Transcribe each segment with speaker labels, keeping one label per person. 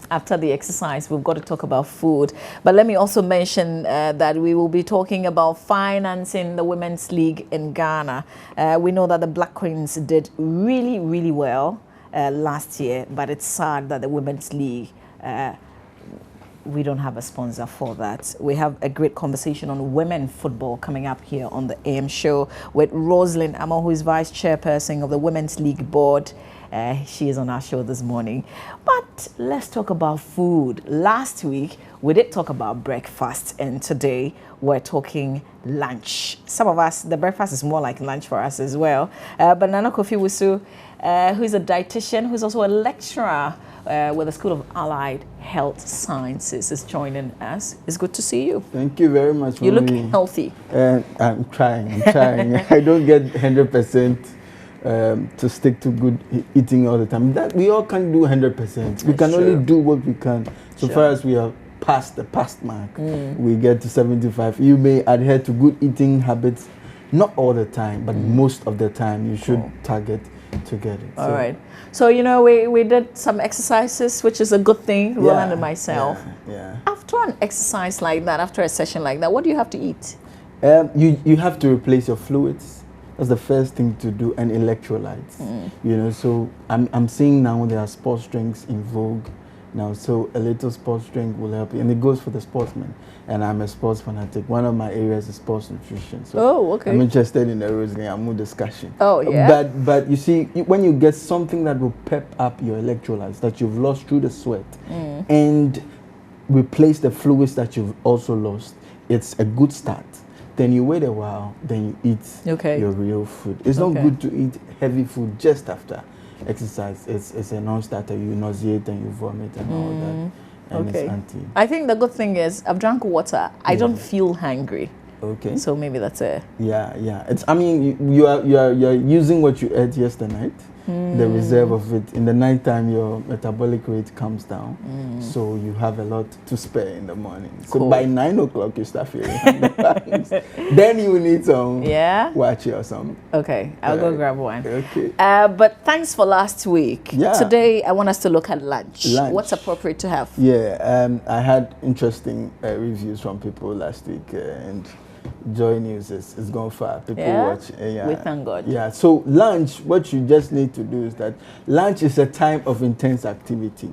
Speaker 1: After the exercise, we've got to talk about food. But let me also mention that we will be talking about financing the Women's League in Ghana. We know that the Black Queens did really, really well last year, but it's sad that the Women's League, we don't have a sponsor for that. We have a great conversation on women football coming up here on the AM show with Rosalind Amo, who is Vice Chairperson of the Women's League Board. She is on our show this morning. But let's talk about food. Last week, we did talk about breakfast, and today we're talking lunch. Some of us, the breakfast is more like lunch for us as well. But Nana Kofi Wusu, who is a dietitian, who's also a lecturer with the School of Allied Health Sciences, is joining us. It's good to see you.
Speaker 2: Thank you very much.
Speaker 1: You look healthy.
Speaker 2: I'm trying. I don't get 100% to stick to good eating all the time. That we all can't do 100%. We can only do what we can. So far as we are past the past mark, we get to 75. You may adhere to good eating habits, not all the time, but most of the time you should target to get it.
Speaker 1: All right. So, you know, we did some exercises, which is a good thing, Roland and myself. After an exercise like that, after a session like that, what do you have to eat?
Speaker 2: You have to replace your fluids. That's the first thing to do, and electrolytes. You know, so I'm seeing now there are sports drinks in vogue now, so a little sports drink will help you, and it goes for the sportsman. And I'm a sports fanatic. One of my areas is sports nutrition. So I'm interested in the Rosalie Amu discussion. But you see, when you get something that will pep up your electrolytes that you've lost through the sweat and replace the fluids that you've also lost, it's a good start. Then you wait a while, then you eat your real food. It's not good to eat heavy food just after exercise. It's a non-starter. You nauseate and you vomit and all that. And
Speaker 1: I think the good thing is I've drank water. I don't feel hungry. So maybe that's it.
Speaker 2: It's, I mean, you're using what you ate yesterday night, the reserve of it. In the nighttime, your metabolic rate comes down, so you have a lot to spare in the morning. So by 9 o'clock, you start feeling hungry. Then you need some wachi or something.
Speaker 1: I'll go grab one. But thanks for last week. Today, I want us to look at lunch. What's appropriate to have?
Speaker 2: I had interesting reviews from people last week, and Joy News is gone far. People watch.
Speaker 1: We thank God.
Speaker 2: So lunch, what you just need to do is that lunch is a time of intense activity.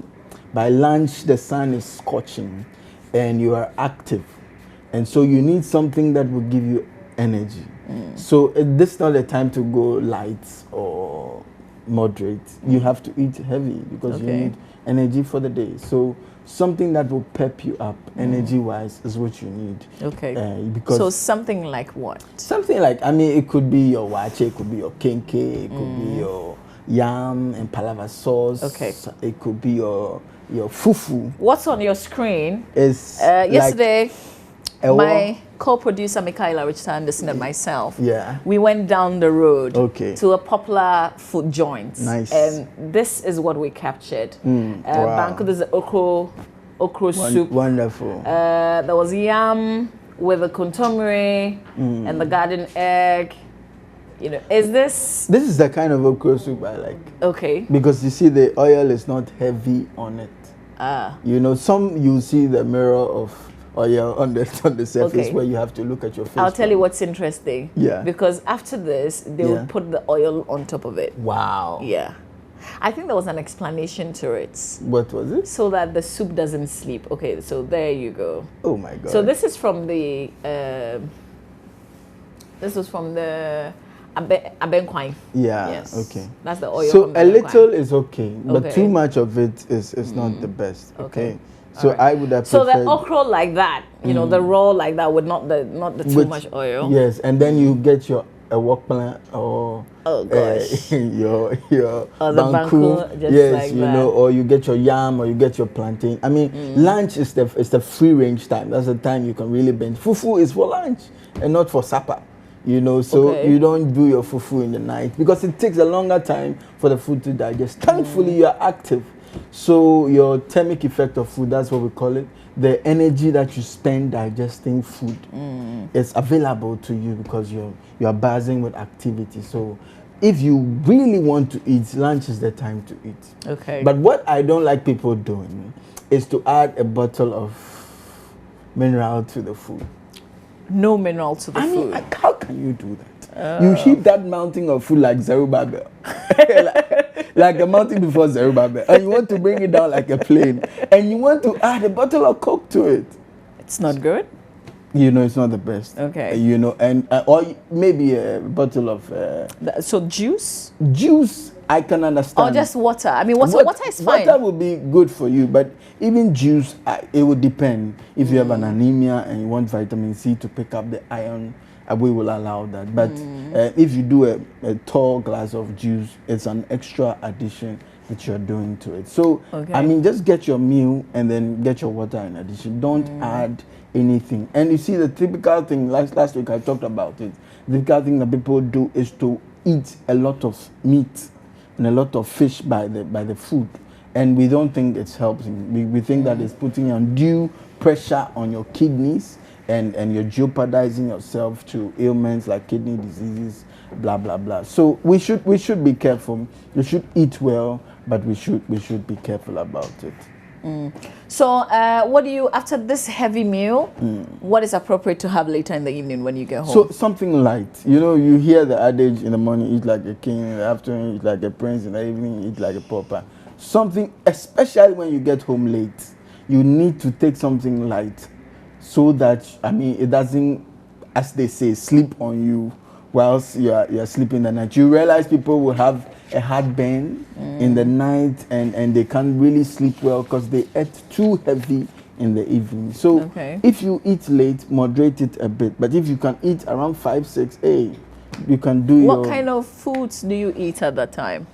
Speaker 2: By lunch, the sun is scorching and you are active. And so you need something that will give you energy. So this is not a time to go light or moderate. You have to eat heavy because you need energy for the day. So something that will pep you up energy-wise is what you need. Because
Speaker 1: so something like what?
Speaker 2: Something like, I mean, it could be your wache, it could be your kenke, it could be your yam and palava sauce. It could be your fufu.
Speaker 1: What's on your screen
Speaker 2: is
Speaker 1: yesterday, my co-producer Michaela Richard Anderson and myself, we went down the road to a popular food joint. And this is what we captured. Banku, there's okro soup.
Speaker 2: Wonderful.
Speaker 1: There was yam with the kontomire and the garden egg. You know, is this?
Speaker 2: This is the kind of okra soup I like. Because you see, the oil is not heavy on it. You know, some you see the mirror of oil on the surface where you have to look at your face.
Speaker 1: I'll tell you what's interesting. Because after this, they will put the oil on top of it.
Speaker 2: Wow.
Speaker 1: I think there was an explanation to it.
Speaker 2: What was it?
Speaker 1: So that the soup doesn't sleep. So there you go.
Speaker 2: Oh my God.
Speaker 1: So this is from the Abenkwai. That's the oil.
Speaker 2: So a little is but too much of it is not the best. So I would have preferred.
Speaker 1: So the okra like that, you know, the raw like that, with not the too much oil.
Speaker 2: Yes, and then you get your wok plant or your banku,
Speaker 1: like
Speaker 2: you know, or you get your yam or you get your plantain. I mean, lunch is the free range time. That's the time you can really bend. Fufu is for lunch and not for supper. You know, so you don't do your fufu in the night because it takes a longer time for the food to digest. Thankfully, you are active. So your thermic effect of food, that's what we call it. The energy that you spend digesting food is available to you because you are buzzing with activity. So if you really want to eat, lunch is the time to eat.
Speaker 1: Okay.
Speaker 2: But what I don't like people doing is to add a bottle of mineral to the food.
Speaker 1: No mineral to the
Speaker 2: I
Speaker 1: food.
Speaker 2: mean, how can you do that? You heap that mountain of food like Zerubbabel. like a mountain before Zerubbabel. And you want to bring it down like a plane. And you want to add a bottle of Coke to it.
Speaker 1: It's not good.
Speaker 2: You know, it's not the best.
Speaker 1: Okay.
Speaker 2: You know, and or maybe a bottle of
Speaker 1: So juice?
Speaker 2: juice, I can understand.
Speaker 1: Or just water? I mean, water is fine.
Speaker 2: Water would be good for you, but even juice, it would depend. If you have an anemia and you want vitamin C to pick up the iron, we will allow that. But if you do a tall glass of juice, it's an extra addition that you're doing to it. So,
Speaker 1: Okay.
Speaker 2: I mean, just get your meal and then get your water in addition. Don't add anything. And you see, the typical thing, last week I talked about it, the typical thing that people do is to eat a lot of meat and a lot of fish by the food. And we don't think it's helping. We think that it's putting undue pressure on your kidneys and you're jeopardizing yourself to ailments like kidney diseases, blah, blah, blah. So we should be careful. We should eat well, but we should be careful about it.
Speaker 1: So what do you, after this heavy meal, what is appropriate to have later in the evening when you get home?
Speaker 2: So something light. You know, you hear the adage in the morning, eat like a king, in the afternoon, eat like a prince, in the evening, eat like a pauper. Something, especially when you get home late, you need to take something light so that, I mean, it doesn't, as they say, sleep on you whilst you're sleeping the night. You realize people will have a heartburn in the night and they can't really sleep well because they ate too heavy in the evening. So if you eat late, moderate it a bit. But if you can eat around 5, 6, you can do
Speaker 1: What kind of foods do you eat at that time?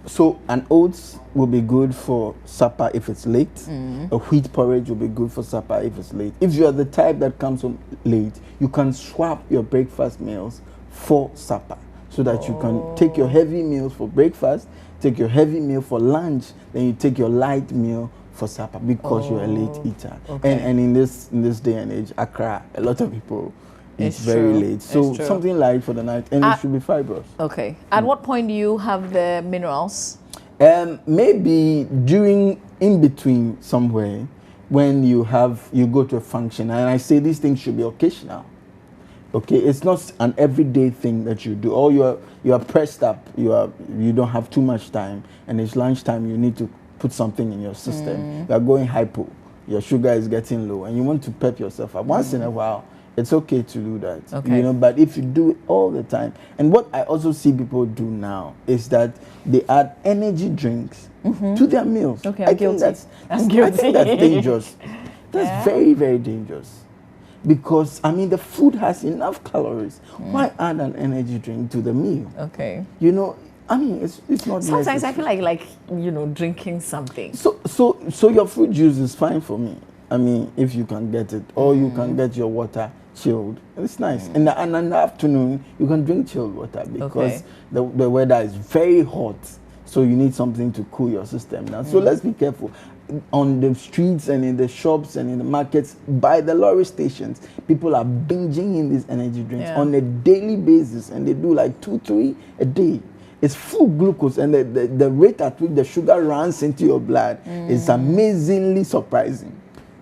Speaker 2: So an oats will be good for supper if it's late. A wheat porridge will be good for supper if it's late. If you are the type that comes home late, you can swap your breakfast meals for supper so that you can take your heavy meals for breakfast, take your heavy meal for lunch, then you take your light meal for supper because you're a late eater. And in this day and age, Accra, a lot of people eat very late. So something light for the night, and it should be fibrous.
Speaker 1: Okay. At what point do you have the minerals?
Speaker 2: Maybe in between somewhere when you go to a function, and I say these things should be occasional. Okay, it's not an everyday thing that you do. Or you are pressed up, you don't have too much time, and it's lunchtime. You need to put something in your system. You are going hypo. Your sugar is getting low, and you want to pep yourself up once in a while. It's okay to do that, you know. But if you do it all the time, and what I also see people do now is that they add energy drinks to their meals.
Speaker 1: Okay,
Speaker 2: I think that's dangerous. That's very, very dangerous. Because, I mean, the food has enough calories. Why add an energy drink to the meal?
Speaker 1: Okay.
Speaker 2: You know, I mean, it's not
Speaker 1: Sometimes
Speaker 2: necessary.
Speaker 1: I feel like you know, drinking something.
Speaker 2: So your fruit juice is fine for me. I mean, if you can get it. Or you can get your water chilled. It's nice. And in the afternoon, you can drink chilled water because the weather is very hot. So you need something to cool your system now. So let's be careful. On the streets and in the shops and in the markets, by the lorry stations, people are binging in these energy drinks on a daily basis, and they do like 2, 3 a day. It's full glucose, and the rate at which the sugar runs into your blood is amazingly surprising.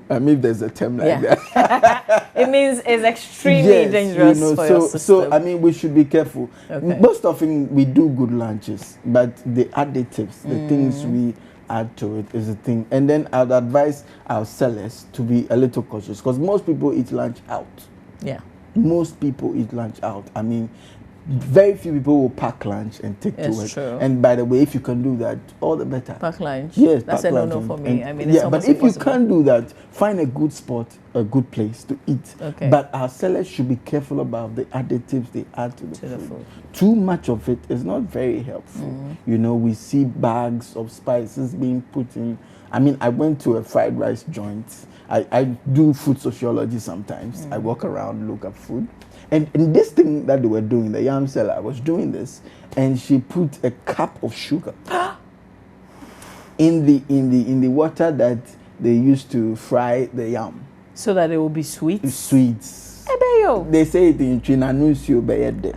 Speaker 2: I mean, if there's a term like that.
Speaker 1: It means it's extremely dangerous for your system.
Speaker 2: So, I mean, we should be careful. Most often, we do good lunches, but the additives, the things we add to it is a thing. And then I'd advise our sellers to be a little cautious because most people eat lunch out.
Speaker 1: Yeah.
Speaker 2: Most people eat lunch out. I mean, very few people will pack lunch and take to work.
Speaker 1: True.
Speaker 2: And by the way, if you can do that, all the better.
Speaker 1: Pack lunch?
Speaker 2: Yes,
Speaker 1: that's
Speaker 2: pack
Speaker 1: a
Speaker 2: lunch
Speaker 1: no-no for me. I mean, it's
Speaker 2: yeah, but if
Speaker 1: impossible.
Speaker 2: you can't do that, find a good spot, a good place to eat.
Speaker 1: Okay.
Speaker 2: But our sellers should be careful about the additives they add to the food. Too much of it is not very helpful. You know, we see bags of spices being put in. I mean, I went to a fried rice joint. I do food sociology sometimes. I walk around, look at food. And this thing that they were doing, the yam seller was doing this, and she put a cup of sugar in the water that they used to fry the yam.
Speaker 1: So that it will be sweet?
Speaker 2: Sweets.
Speaker 1: I bet you?
Speaker 2: They say it in Chinanusio Bayede.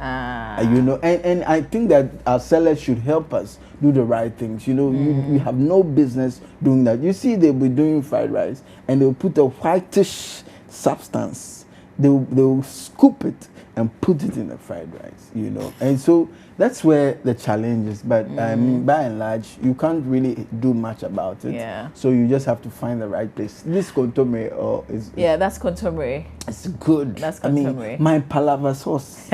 Speaker 2: You know, and I think that our sellers should help us do the right things. You know, you have no business doing that. You see, they'll be doing fried rice and they'll put a whitish substance. They'll scoop it and put it in the fried rice, you know. And so that's where the challenge is. But I mean, by and large, you can't really do much about it.
Speaker 1: Yeah.
Speaker 2: So you just have to find the right place. This kontomire is
Speaker 1: Yeah, that's kontomire.
Speaker 2: It's good.
Speaker 1: That's
Speaker 2: I mean,
Speaker 1: kontomire.
Speaker 2: my palava sauce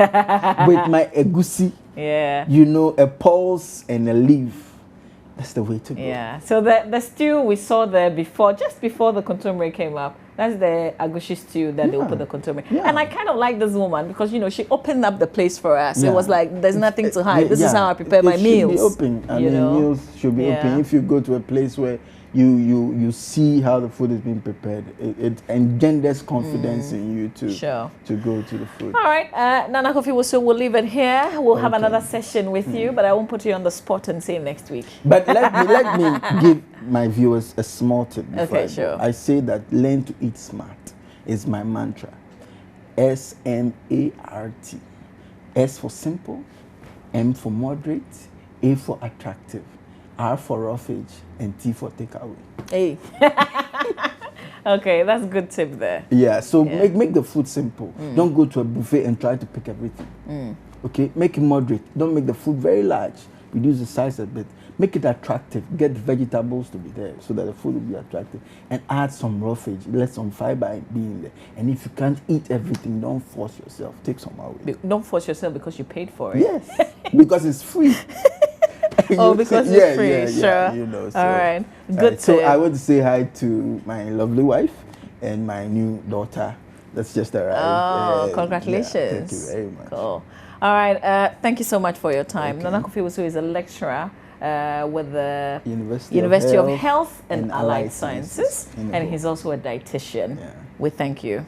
Speaker 2: with my egusi.
Speaker 1: Yeah.
Speaker 2: You know, a pulse and a leaf. That's the way to go.
Speaker 1: Yeah. So the stew we saw there before, just before the kontomire came up, that's the agushi stew that they will put the kontomire.
Speaker 2: Yeah.
Speaker 1: And I kind of like this woman because, you know, she opened up the place for us.
Speaker 2: Yeah.
Speaker 1: It was like, there's nothing to hide. This is how I prepare
Speaker 2: It
Speaker 1: my meals.
Speaker 2: Should be open. I mean, meals should be open. If you go to a place where you see how the food is being prepared, it engenders confidence in you to go to the food.
Speaker 1: All right, Nana Kofi, so we'll leave it here. We'll have another session with you, but I won't put you on the spot and say next week.
Speaker 2: But let me give my viewers a small tip before I go. I say that learn to eat smart is my mantra. SMART. S for simple, M for moderate, A for attractive, R for roughage, and T for takeaway.
Speaker 1: Hey. Okay, that's a good tip there.
Speaker 2: Yeah, so make the food simple. Don't go to a buffet and try to pick everything. Okay, make it moderate. Don't make the food very large. Reduce the size a bit. Make it attractive. Get vegetables to be there so that the food will be attractive. And add some roughage. Let some fiber be in there. And if you can't eat everything, don't force yourself. Take some away.
Speaker 1: Don't force yourself because you paid for it.
Speaker 2: Yes, because it's free.
Speaker 1: Oh, because it's free,
Speaker 2: yeah,
Speaker 1: sure.
Speaker 2: You know, so,
Speaker 1: all right, good.
Speaker 2: So I want to say hi to my lovely wife and my new daughter. That's just arrived.
Speaker 1: Oh, congratulations!
Speaker 2: Yeah, thank you very much.
Speaker 1: Cool. All right, thank you so much for your time. Nana Kofi Wusu is a lecturer with the University of Health and Allied Sciences, and he's also a dietitian. Yeah. We thank you.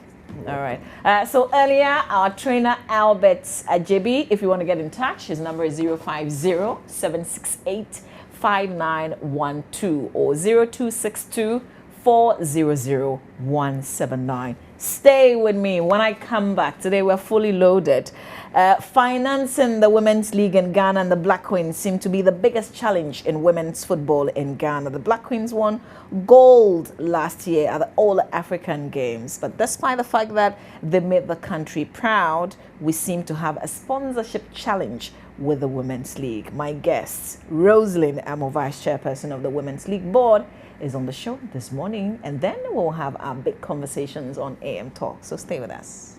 Speaker 1: All right. So earlier, our trainer Albert Ajebi, if you want to get in touch, his number is 050-768-5912 or 0262-400-179. Stay with me when I come back. Today we're fully loaded. Financing the Women's League in Ghana and the Black Queens seem to be the biggest challenge in women's football in Ghana. The Black Queens won gold last year at the All African Games. But despite the fact that they made the country proud, we seem to have a sponsorship challenge with the Women's League. My guest, Rosalind Amo, Vice Chairperson of the Women's League Board, is on the show this morning, and then we'll have our big conversations on AM Talk. So stay with us.